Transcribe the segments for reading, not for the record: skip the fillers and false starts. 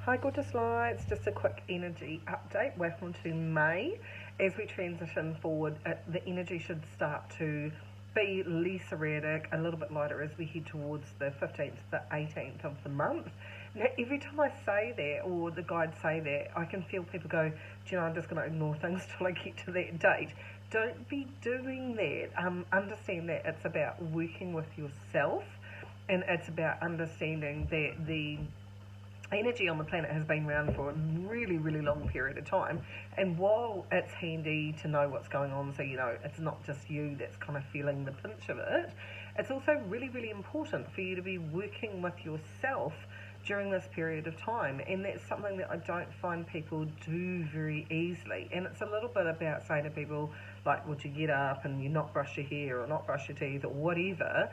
Hi gorgeous lights, just a quick energy update. Welcome to May. As we transition forward, the energy should start to be less erratic, a little bit lighter as we head towards the 15th to the 18th of the month. Now every time I say that, or the guides say that, I can feel people go, do you know, I'm just going to ignore things till I get to that date. Don't be doing that. Understand that it's about working with yourself, and it's about understanding that the energy on the planet has been around for a really, really long period of time. And while it's handy to know what's going on, so you know it's not just you that's kind of feeling the pinch of it, it's also really, really important for you to be working with yourself during this period of time. And that's something that I don't find people do very easily. And it's a little bit about saying to people, like, would you get up and you not brush your hair or not brush your teeth or whatever.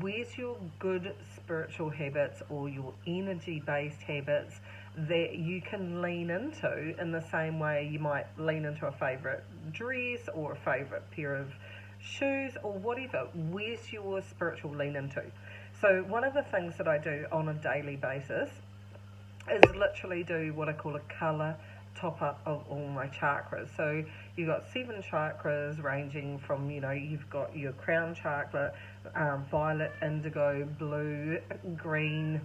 Where's your good spiritual habits or your energy-based habits that you can lean into in the same way you might lean into a favourite dress or a favourite pair of shoes or whatever? Where's your spiritual lean into? So one of the things that I do on a daily basis is literally do what I call a colour top up of all my chakras. So you've got 7 chakras ranging from, you know, you've got your crown chakra, violet, indigo, blue, green,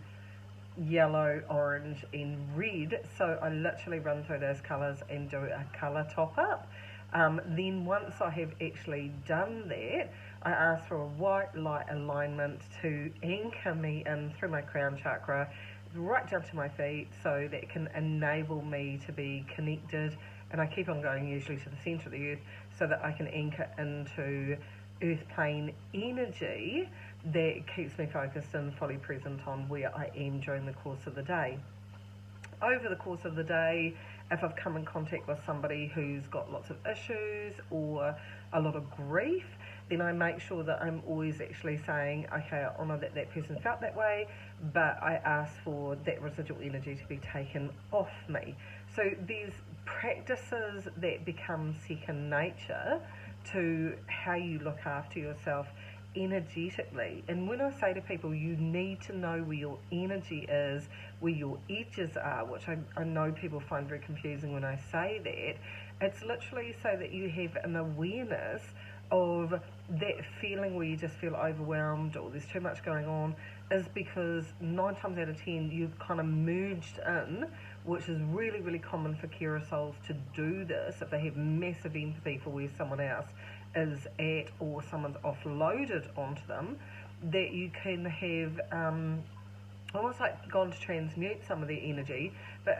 yellow, orange and red. So I literally run through those colours and do a colour top up. Then once I have actually done that, I ask for a white light alignment to anchor me in through my crown chakra right down to my feet, so that it can enable me to be connected, and I keep on going usually to the centre of the earth so that I can anchor into earth plane energy that keeps me focused and fully present on where I am during the course of the day. Over the course of the day, if I've come in contact with somebody who's got lots of issues or a lot of grief, then I make sure that I'm always actually saying, okay, I honour that that person felt that way, but I ask for that residual energy to be taken off me. So there's practices that become second nature to how you look after yourself energetically. And when I say to people, you need to know where your energy is, where your edges are, which I know people find very confusing when I say that, it's literally so that you have an awareness of that feeling where you just feel overwhelmed or there's too much going on, is because 9 times out of 10 you've kind of merged in, which is really, really common for carer souls to do this if they have massive empathy for where someone else is at or someone's offloaded onto them, that you can have almost like gone to transmute some of their energy, but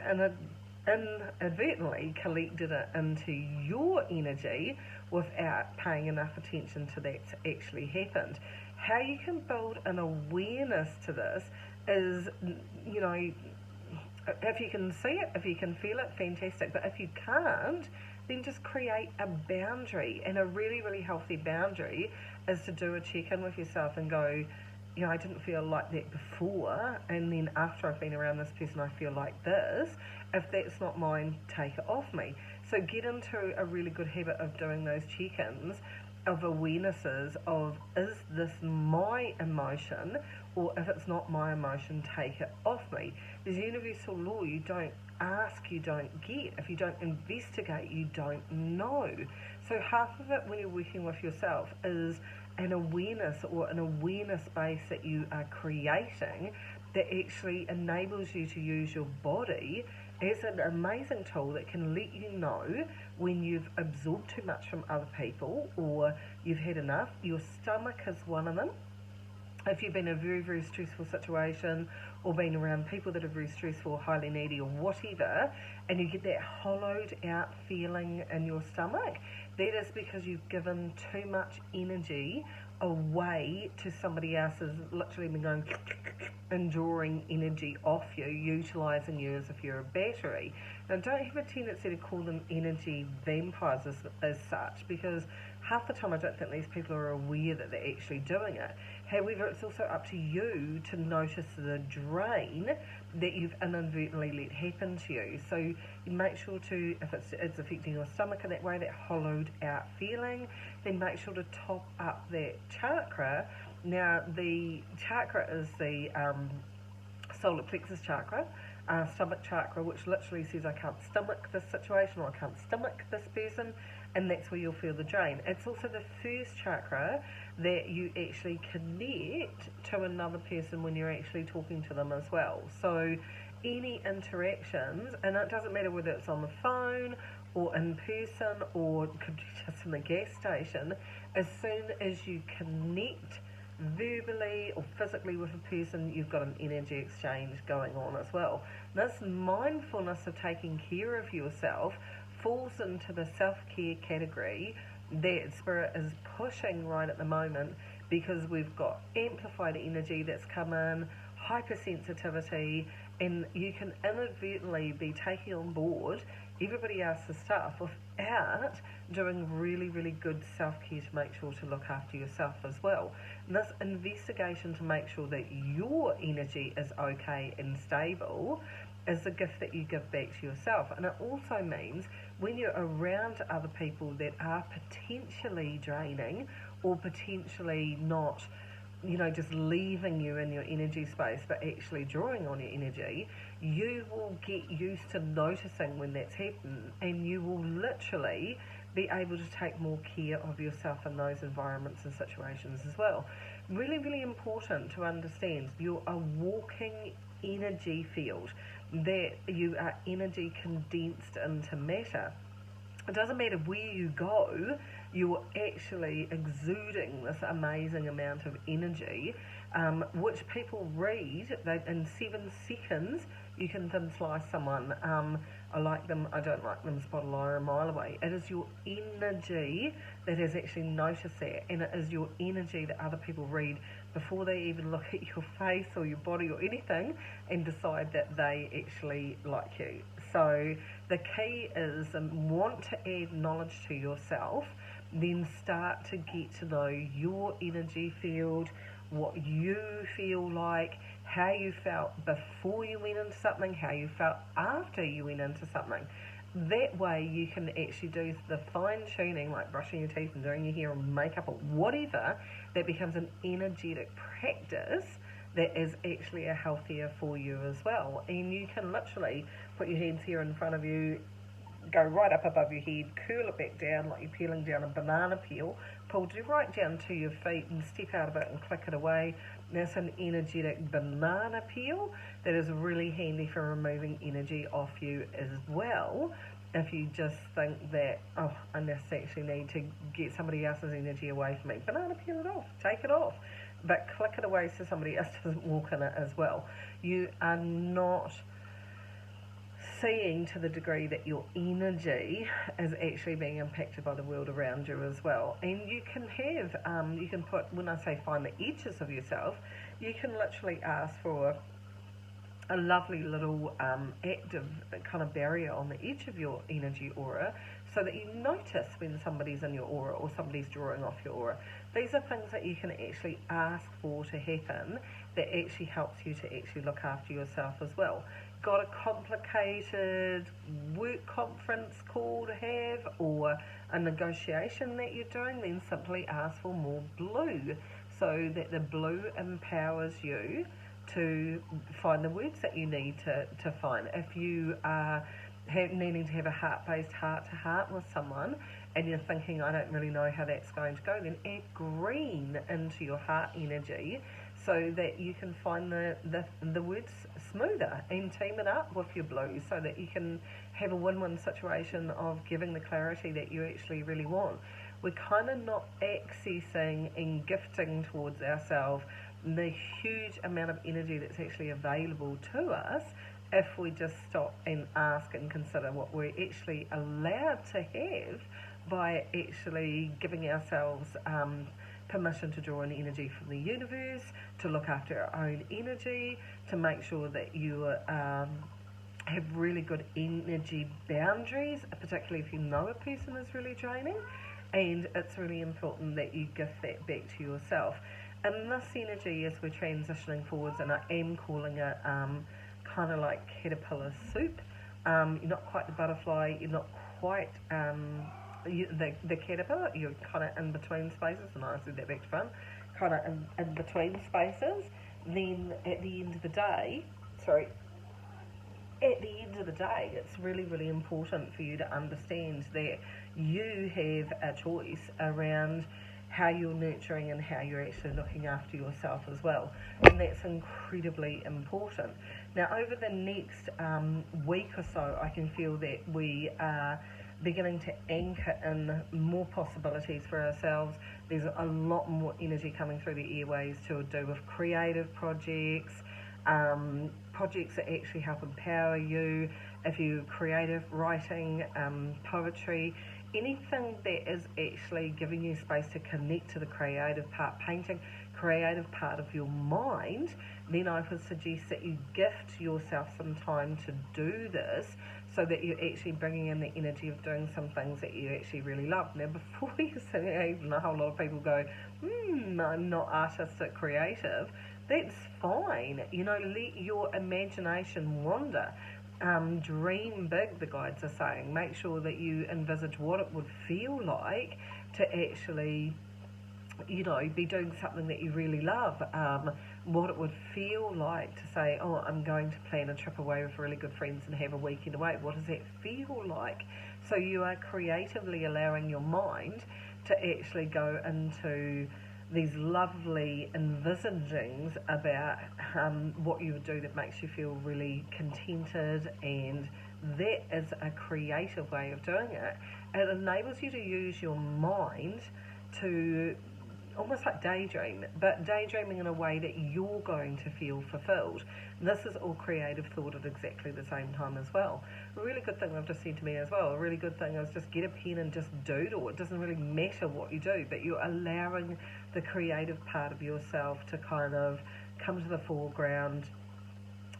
inadvertently collected it into your energy without paying enough attention to that to actually happened. How you can build an awareness to this is, you know, if you can see it, if you can feel it, fantastic. But if you can't, then just create a boundary. And a really, really healthy boundary is to do a check-in with yourself and go, you know, I didn't feel like that before, and then after I've been around this person I feel like this. If that's not mine, take it off me. So get into a really good habit of doing those check-ins, of awarenesses of, is this my emotion, or if it's not my emotion, take it off me. There's universal law, you don't ask, you don't get. If you don't investigate, you don't know. So half of it when you're working with yourself is an awareness or an awareness base that you are creating that actually enables you to use your body as an amazing tool that can let you know when you've absorbed too much from other people or you've had enough. Your stomach is one of them. If you've been in a very, very stressful situation or been around people that are very stressful, highly needy or whatever, and you get that hollowed out feeling in your stomach, that is because you've given too much energy away to somebody else, has literally been going and drawing energy off you, utilising you as if you're a battery. Now don't have a tendency to call them energy vampires as such, because half the time I don't think these people are aware that they're actually doing it. However, it's also up to you to notice the drain that you've inadvertently let happen to you. So you make sure to, if it's affecting your stomach in that way, that hollowed out feeling, then make sure to top up that chakra. Now the chakra is the solar plexus chakra, stomach chakra, which literally says I can't stomach this situation or I can't stomach this person, and that's where you'll feel the drain. It's also the first chakra that you actually connect to another person when you're actually talking to them as well. So any interactions, and it doesn't matter whether it's on the phone or in person or it could be just in the gas station, as soon as you connect verbally or physically with a person, you've got an energy exchange going on as well. This mindfulness of taking care of yourself falls into the self-care category that Spirit is pushing right at the moment, because we've got amplified energy that's come in, hypersensitivity, and you can inadvertently be taking on board everybody else's stuff without doing really, really good self-care to make sure to look after yourself as well. And this investigation to make sure that your energy is okay and stable is a gift that you give back to yourself. And it also means when you're around other people that are potentially draining or potentially not, just leaving you in your energy space, but actually drawing on your energy, you will get used to noticing when that's happened, and you will literally be able to take more care of yourself in those environments and situations as well. Really, really important to understand you're a walking energy field, that you are energy condensed into matter. It doesn't matter where you go, you're actually exuding this amazing amount of energy, which people read. In 7 seconds, you can thin slice someone. I like them, I don't like them, spot a liar a mile away. It is your energy that has actually noticed that, and it is your energy that other people read before they even look at your face or your body or anything and decide that they actually like you. So the key is want to add knowledge to yourself, then start to get to know your energy field, what you feel like, how you felt before you went into something, how you felt after you went into something. That way you can actually do the fine-tuning, like brushing your teeth and doing your hair or makeup or whatever, that becomes an energetic practice that is actually a healthier for you as well. And you can literally put your hands here in front of you, go right up above your head, curl it back down like you're peeling down a banana peel, pull it right down to your feet and step out of it and click it away. That's an energetic banana peel that is really handy for removing energy off you as well. If you just think that, I just actually need to get somebody else's energy away from me, banana peel it off, take it off, but click it away so somebody else doesn't walk in it as well. You are not seeing to the degree that your energy is actually being impacted by the world around you as well. And you can have, you can put, when I say find the edges of yourself, you can literally ask for a lovely little active kind of barrier on the edge of your energy aura, so that you notice when somebody's in your aura or somebody's drawing off your aura. These are things that you can actually ask for to happen that actually helps you to actually look after yourself as well. Got a complicated work conference call to have, or a negotiation that you're doing, then simply ask for more blue, so that the blue empowers you to find the words that you need to find. If you are needing to have a heart-based heart-to-heart with someone and you're thinking, I don't really know how that's going to go, then add green into your heart energy so that you can find the words smoother, and team it up with your blue so that you can have a win-win situation of giving the clarity that you actually really want. We're kind of not accessing and gifting towards ourselves the huge amount of energy that's actually available to us if we just stop and ask and consider what we're actually allowed to have by actually giving ourselves permission to draw in energy from the universe, to look after our own energy, to make sure that you have really good energy boundaries, particularly if you know a person is really draining. And it's really important that you gift that back to yourself. And this energy, as we're transitioning forwards, and I am calling it kind of like caterpillar soup. You're not quite the butterfly, you're not quite the caterpillar, you're kind of in between spaces, and I said that back to front, kind of in between spaces. Then at the end of the day, sorry, at the end of the day, it's really, really important for you to understand that you have a choice around how you're nurturing and how you're actually looking after yourself as well. And that's incredibly important. Now, over the next week or so, I can feel that we are beginning to anchor in more possibilities for ourselves. There's a lot more energy coming through the airways to do with creative projects, projects that actually help empower you. If you're creative, writing, poetry, anything that is actually giving you space to connect to the creative part, painting, creative part of your mind, then I would suggest that you gift yourself some time to do this, so that you're actually bringing in the energy of doing some things that you actually really love. Now, before you say, even a whole lot of people go, I'm not artistic, creative, that's fine. You know, let your imagination wander. Dream big, the guides are saying. Make sure that you envisage what it would feel like to actually, you know, be doing something that you really love. What it would feel like to say, oh, I'm going to plan a trip away with really good friends and have a weekend away. What does that feel like? So you are creatively allowing your mind to actually go into these lovely envisagings about what you would do that makes you feel really contented, and that is a creative way of doing it. It enables you to use your mind to almost like daydream, but daydreaming in a way that you're going to feel fulfilled. This is all creative thought at exactly the same time as well. A really good thing I've just said to me as well, a really good thing is just get a pen and just doodle. It doesn't really matter what you do, but you're allowing the creative part of yourself to kind of come to the foreground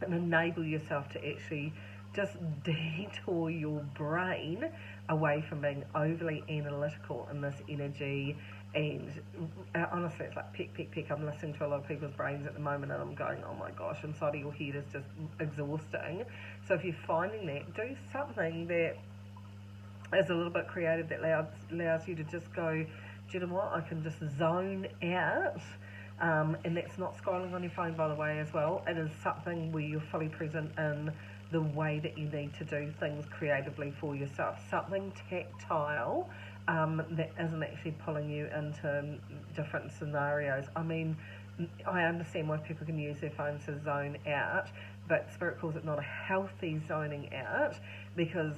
and enable yourself to actually just detour your brain away from being overly analytical in this energy. And honestly, it's like pick. I'm listening to a lot of people's brains at the moment, and I'm going, oh my gosh, inside of your head is just exhausting. So if you're finding that, do something that is a little bit creative, that allows you to just go, do you know what, I can just zone out. And that's not scrolling on your phone, by the way, as well. It is something where you're fully present in the way that you need to do things creatively for yourself. Something tactile that isn't actually pulling you into different scenarios. I mean, I understand why people can use their phones to zone out, but Spirit calls it not a healthy zoning out, because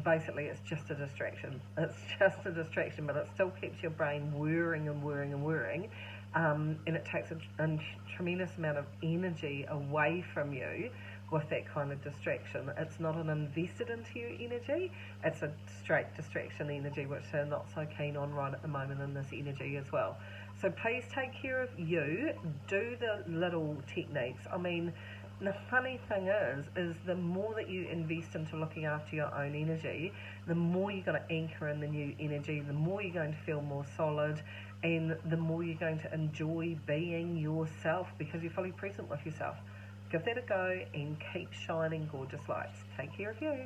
basically it's just a distraction. It's just a distraction, but it still keeps your brain whirring and whirring and whirring, and it takes a tremendous amount of energy away from you with that kind of distraction. It's not an invested into you energy, it's a straight distraction energy, which they're not so keen on right at the moment in this energy as well. So please take care of you, do the little techniques. I mean, the funny thing is the more that you invest into looking after your own energy, the more you're going to anchor in the new energy, the more you're going to feel more solid, and the more you're going to enjoy being yourself, because you're fully present with yourself. Give that a go and keep shining gorgeous lights. Take care of you.